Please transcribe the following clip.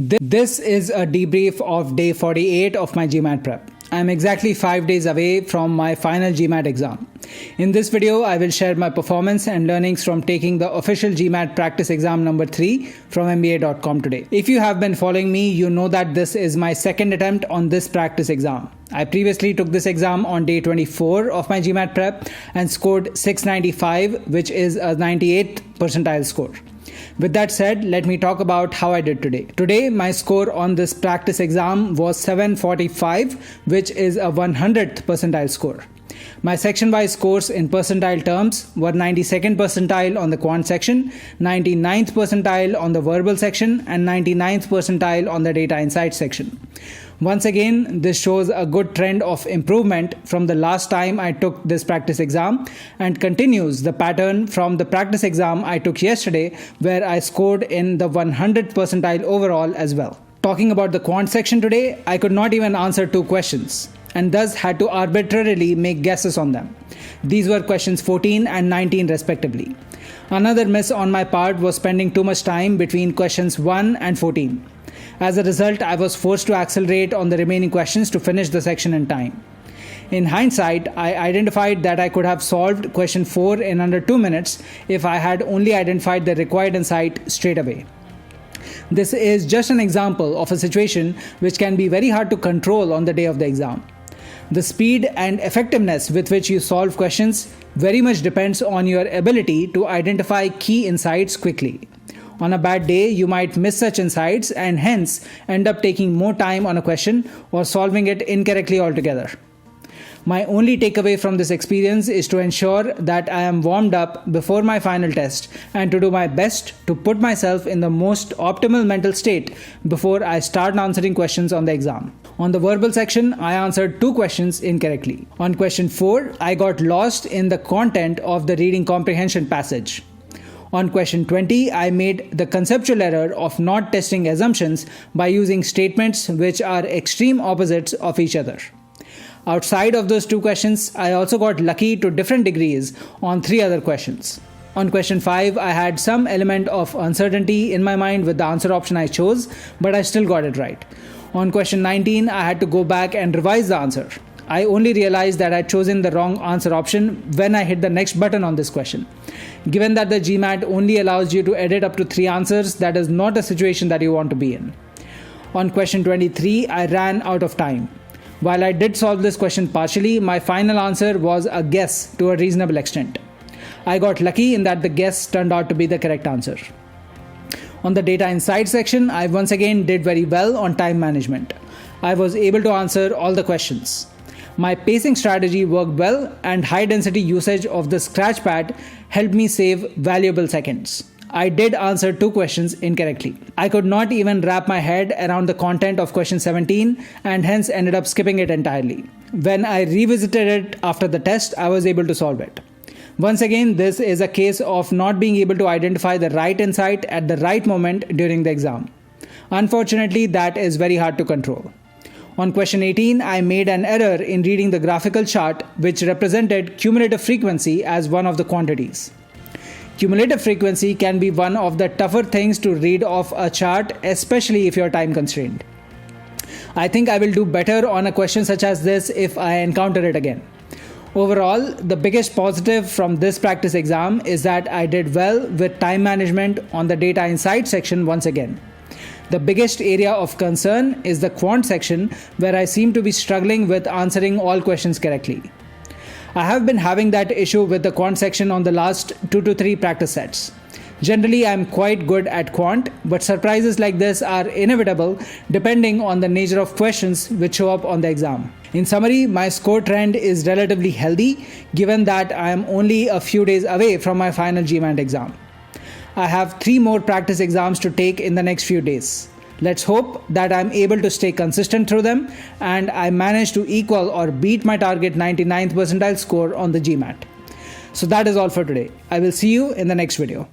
This is a debrief of day 48 of my GMAT prep. I am exactly 5 days away from my final GMAT exam. In this video, I will share my performance and learnings from taking the official GMAT practice exam number 3 from MBA.com today. If you have been following me, you know that this is my second attempt on this practice exam. I previously took this exam on day 24 of my GMAT prep and scored 695, which is a 98th percentile score. With that said, let me talk about how I did today. Today, my score on this practice exam was 745, which is a 100th percentile score. My section-wise scores in percentile terms were 92nd percentile on the quant section, 99th percentile on the verbal section, and 99th percentile on the data insights section. Once again, this shows a good trend of improvement from the last time I took this practice exam and continues the pattern from the practice exam I took yesterday, where I scored in the 100th percentile overall as well. Talking about the quant section today, I could not even answer 2 questions and thus had to arbitrarily make guesses on them. These were questions 14 and 19 respectively. Another miss on my part was spending too much time between questions 1 and 14. As a result, I was forced to accelerate on the remaining questions to finish the section in time. In hindsight, I identified that I could have solved question 4 in under 2 minutes if I had only identified the required insight straight away. This is just an example of a situation which can be very hard to control on the day of the exam. The speed and effectiveness with which you solve questions very much depends on your ability to identify key insights quickly. On a bad day, you might miss such insights and hence end up taking more time on a question or solving it incorrectly altogether. My only takeaway from this experience is to ensure that I am warmed up before my final test and to do my best to put myself in the most optimal mental state before I start answering questions on the exam. On the verbal section, I answered 2 questions incorrectly. On question 4, I got lost in the content of the reading comprehension passage. On question 20, I made the conceptual error of not testing assumptions by using statements which are extreme opposites of each other. Outside of those 2 questions, I also got lucky to different degrees on 3 other questions. On question 5, I had some element of uncertainty in my mind with the answer option I chose, but I still got it right. On question 19, I had to go back and revise the answer. I only realized that I'd chosen the wrong answer option when I hit the next button on this question. Given that the GMAT only allows you to edit up to 3 answers, that is not a situation that you want to be in. On question 23, I ran out of time. While I did solve this question partially, my final answer was a guess to a reasonable extent. I got lucky in that the guess turned out to be the correct answer. On the data insights section, I once again did very well on time management. I was able to answer all the questions. My pacing strategy worked well, and high density usage of the scratch pad helped me save valuable seconds. I did answer 2 questions incorrectly. I could not even wrap my head around the content of question 17 and hence ended up skipping it entirely. When I revisited it after the test, I was able to solve it. Once again, this is a case of not being able to identify the right insight at the right moment during the exam. Unfortunately, that is very hard to control. On question 18, I made an error in reading the graphical chart which represented cumulative frequency as one of the quantities. Cumulative frequency can be one of the tougher things to read off a chart, especially if you're time constrained. I think I will do better on a question such as this if I encounter it again. Overall, the biggest positive from this practice exam is that I did well with time management on the data insights section once again. The biggest area of concern is the quant section, where I seem to be struggling with answering all questions correctly. I have been having that issue with the quant section on the last 2 to 3 practice sets. Generally, I am quite good at quant, but surprises like this are inevitable depending on the nature of questions which show up on the exam. In summary, my score trend is relatively healthy given that I am only a few days away from my final GMAT exam. I have 3 more practice exams to take in the next few days. Let's hope that I'm able to stay consistent through them and I manage to equal or beat my target 99th percentile score on the GMAT. So that is all for today. I will see you in the next video.